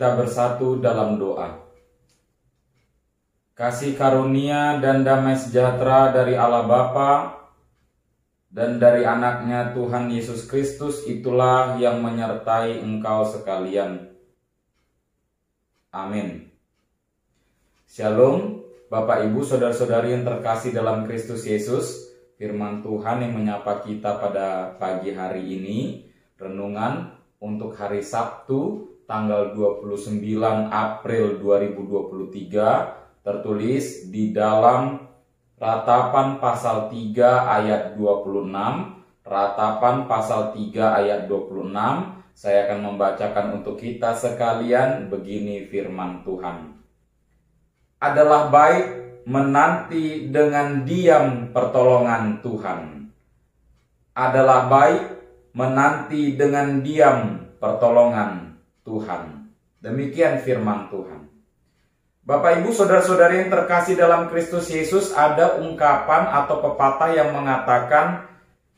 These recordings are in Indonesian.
kita bersatu dalam doa. Kasih karunia dan damai sejahtera dari Allah Bapa dan dari anaknya Tuhan Yesus Kristus itulah yang menyertai engkau sekalian. Amin. Shalom, Bapak Ibu Saudara-saudari yang terkasih dalam Kristus Yesus. Firman Tuhan yang menyapa kita pada pagi hari ini, renungan untuk hari Sabtu tanggal 29 April 2023, tertulis di dalam Ratapan pasal 3 ayat 26, Ratapan pasal 3 ayat 26. Saya akan membacakan untuk kita sekalian. Begini firman Tuhan. Adalah baik menanti dengan diam pertolongan Tuhan. Adalah baik menanti dengan diam pertolongan Tuhan. Demikian firman Tuhan. Bapak Ibu Saudara-saudari yang terkasih dalam Kristus Yesus, ada ungkapan atau pepatah yang mengatakan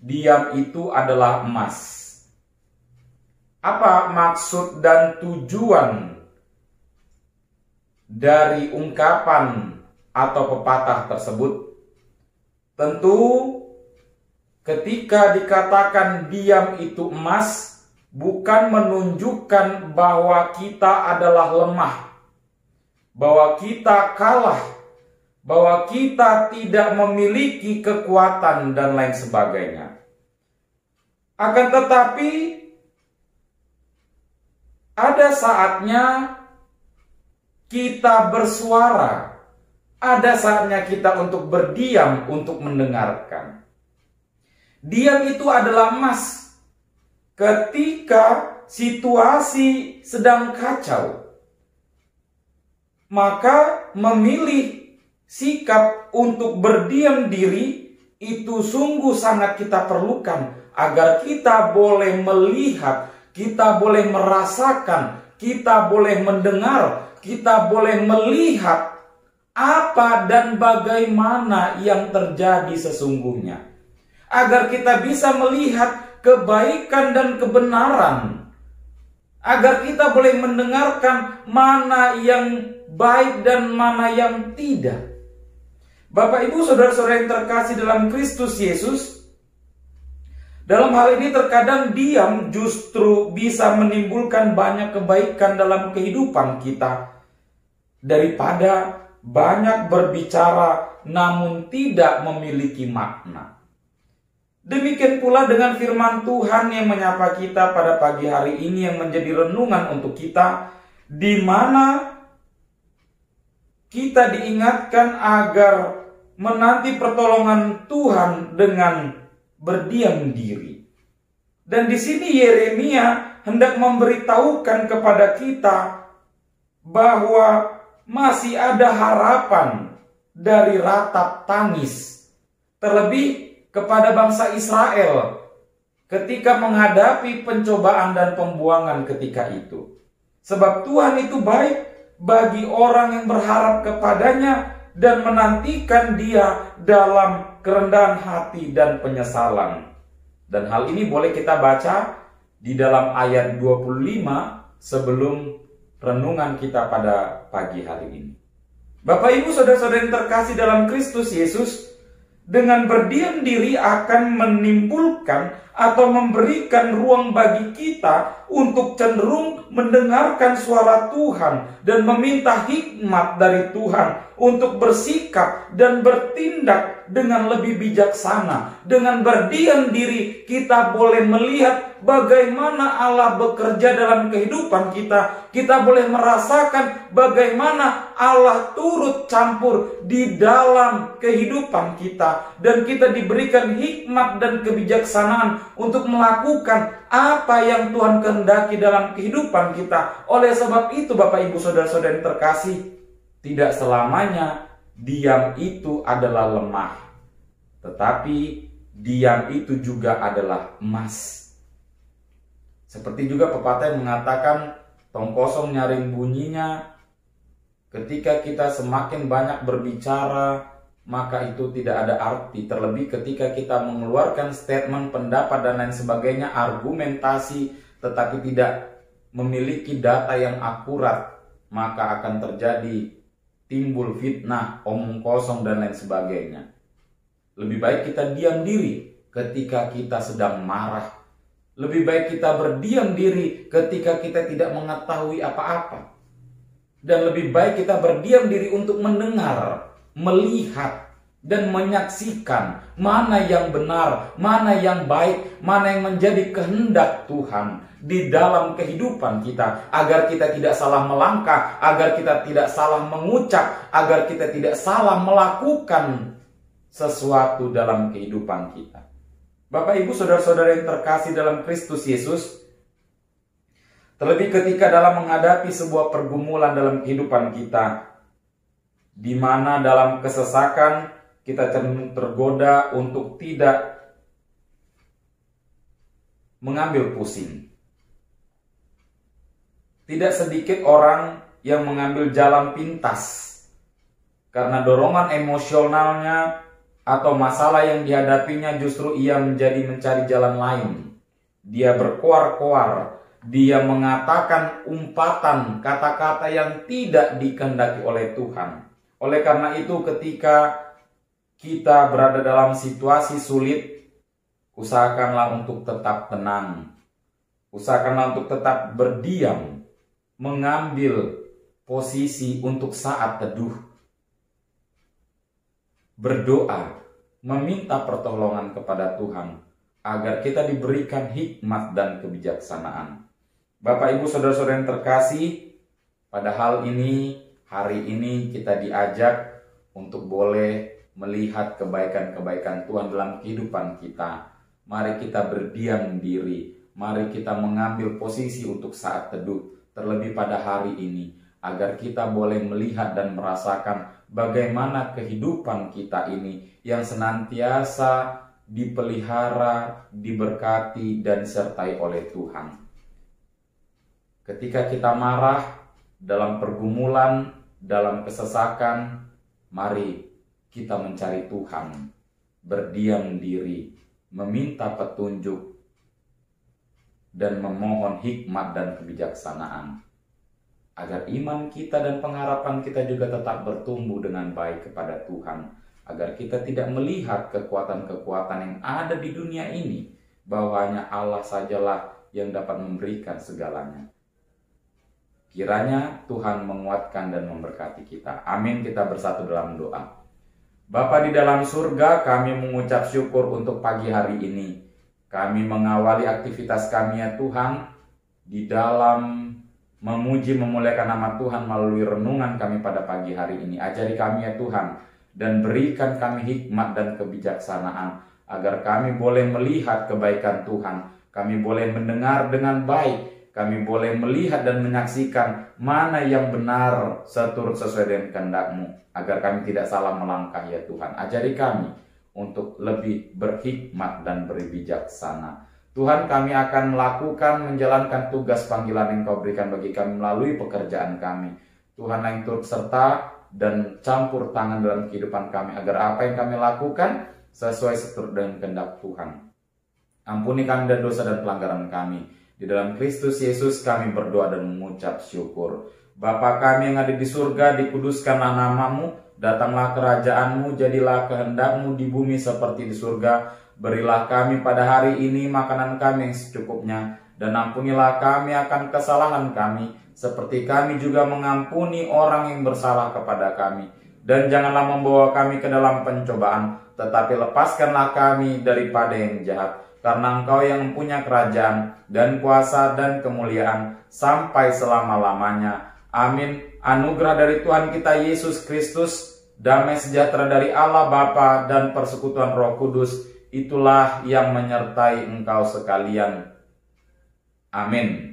diam itu adalah emas. Apa maksud dan tujuan dari ungkapan atau pepatah tersebut? Tentu ketika dikatakan diam itu emas, bukan menunjukkan bahwa kita adalah lemah, bahwa kita kalah, bahwa kita tidak memiliki kekuatan dan lain sebagainya. Akan tetapi ada saatnya kita bersuara, ada saatnya kita untuk berdiam, untuk mendengarkan. Diam itu adalah emas. Ketika situasi sedang kacau, maka memilih sikap untuk berdiam diri itu sungguh sangat kita perlukan, agar kita boleh melihat, kita boleh merasakan, kita boleh mendengar, kita boleh melihat apa dan bagaimana yang terjadi sesungguhnya. Agar kita bisa melihat kebaikan dan kebenaran. Agar kita boleh mendengarkan mana yang baik dan mana yang tidak. Bapak Ibu Saudara-saudara yang terkasih dalam Kristus Yesus, dalam hal ini terkadang diam justru bisa menimbulkan banyak kebaikan dalam kehidupan kita daripada banyak berbicara namun tidak memiliki makna. Demikian pula dengan firman Tuhan yang menyapa kita pada pagi hari ini, yang menjadi renungan untuk kita, di mana kita diingatkan agar menanti pertolongan Tuhan dengan berdiam diri. Dan di sini Yeremia hendak memberitahukan kepada kita bahwa masih ada harapan dari ratap tangis, terlebih kepada bangsa Israel ketika menghadapi pencobaan dan pembuangan ketika itu. Sebab Tuhan itu baik bagi orang yang berharap kepadanya dan menantikan Dia dalam kerendahan hati dan penyesalan. Dan hal ini boleh kita baca di dalam ayat 25 sebelum renungan kita pada pagi hari ini. Bapak Ibu Saudara-saudara yang terkasih dalam Kristus Yesus, dengan berdiam diri akan menimbulkan atau memberikan ruang bagi kita untuk cenderung mendengarkan suara Tuhan dan meminta hikmat dari Tuhan untuk bersikap dan bertindak dengan lebih bijaksana. Dengan berdiam diri kita boleh melihat bagaimana Allah bekerja dalam kehidupan kita. Kita boleh merasakan bagaimana Allah turut campur di dalam kehidupan kita, dan kita diberikan hikmat dan kebijaksanaan untuk melakukan apa yang Tuhan kehendaki dalam kehidupan kita. Oleh sebab itu Bapak Ibu Saudara-saudara yang terkasih, tidak selamanya diam itu adalah lemah, tetapi diam itu juga adalah emas. Seperti juga pepatah yang mengatakan, tong kosong nyaring bunyinya. Ketika kita semakin banyak berbicara, maka itu tidak ada arti. Terlebih ketika kita mengeluarkan statement, pendapat dan lain sebagainya, argumentasi, tetapi tidak memiliki data yang akurat, maka akan terjadi timbul fitnah, omong kosong, dan lain sebagainya. Lebih baik kita diam diri ketika kita sedang marah. Lebih baik kita berdiam diri ketika kita tidak mengetahui apa-apa. Dan lebih baik kita berdiam diri untuk mendengar, melihat, dan menyaksikan mana yang benar, mana yang baik, mana yang menjadi kehendak Tuhan di dalam kehidupan kita, agar kita tidak salah melangkah, agar kita tidak salah mengucap, agar kita tidak salah melakukan sesuatu dalam kehidupan kita. Bapak, Ibu, saudara-saudara yang terkasih dalam Kristus Yesus, terlebih ketika dalam menghadapi sebuah pergumulan dalam kehidupan kita, di mana dalam kesesakan kita cenderung tergoda untuk tidak mengambil pusing. Tidak sedikit orang yang mengambil jalan pintas karena dorongan emosionalnya atau masalah yang dihadapinya, justru ia menjadi mencari jalan lain. Dia berkoar-koar, dia mengatakan umpatan kata-kata yang tidak dikehendaki oleh Tuhan. Oleh karena itu, ketika kita berada dalam situasi sulit, usahakanlah untuk tetap tenang. Usahakanlah untuk tetap berdiam, mengambil posisi untuk saat teduh, berdoa, meminta pertolongan kepada Tuhan, agar kita diberikan hikmat dan kebijaksanaan. Bapak, Ibu, saudara-saudara yang terkasih, pada hal ini, hari ini kita diajak untuk boleh melihat kebaikan-kebaikan Tuhan dalam kehidupan kita. Mari kita berdiam diri, mari kita mengambil posisi untuk saat teduh, terlebih pada hari ini, agar kita boleh melihat dan merasakan bagaimana kehidupan kita ini yang senantiasa dipelihara, diberkati, dan disertai oleh Tuhan. Ketika kita marah, dalam pergumulan, dalam kesesakan, mari kita mencari Tuhan, berdiam diri, meminta petunjuk, dan memohon hikmat dan kebijaksanaan, agar iman kita dan pengharapan kita juga tetap bertumbuh dengan baik kepada Tuhan, agar kita tidak melihat kekuatan-kekuatan yang ada di dunia ini, bahwa hanya Allah sajalah yang dapat memberikan segalanya. Kiranya Tuhan menguatkan dan memberkati kita. Amin. Kita bersatu dalam doa. Bapa di dalam surga, kami mengucap syukur untuk pagi hari ini. Kami mengawali aktivitas kami ya Tuhan, di dalam memuji memuliakan nama Tuhan melalui renungan kami pada pagi hari ini. Ajari kami ya Tuhan, dan berikan kami hikmat dan kebijaksanaan, agar kami boleh melihat kebaikan Tuhan, kami boleh mendengar dengan baik, kami boleh melihat dan menyaksikan mana yang benar sesuai dengan kehendak-Mu, agar kami tidak salah melangkah ya Tuhan. Ajari kami untuk lebih berhikmat dan berbijaksana. Tuhan, kami akan melakukan, menjalankan tugas panggilan yang Kau berikan bagi kami melalui pekerjaan kami. Tuhan yang turut serta dan campur tangan dalam kehidupan kami, agar apa yang kami lakukan sesuai seturut dengan kehendak Tuhan. Ampuni kami dan dosa dan pelanggaran kami. Di dalam Kristus Yesus kami berdoa dan mengucap syukur. Bapa kami yang ada di surga, dikuduskanlah nama-Mu, datanglah kerajaan-Mu, jadilah kehendak-Mu di bumi seperti di surga. Berilah kami pada hari ini makanan kami yang secukupnya, dan ampunilah kami akan kesalahan kami, seperti kami juga mengampuni orang yang bersalah kepada kami. Dan janganlah membawa kami ke dalam pencobaan, tetapi lepaskanlah kami daripada yang jahat. Karena Engkau yang mempunyai kerajaan dan kuasa dan kemuliaan sampai selama-lamanya. Amin. Anugerah dari Tuhan kita Yesus Kristus, damai sejahtera dari Allah Bapa dan persekutuan Roh Kudus, itulah yang menyertai engkau sekalian. Amin.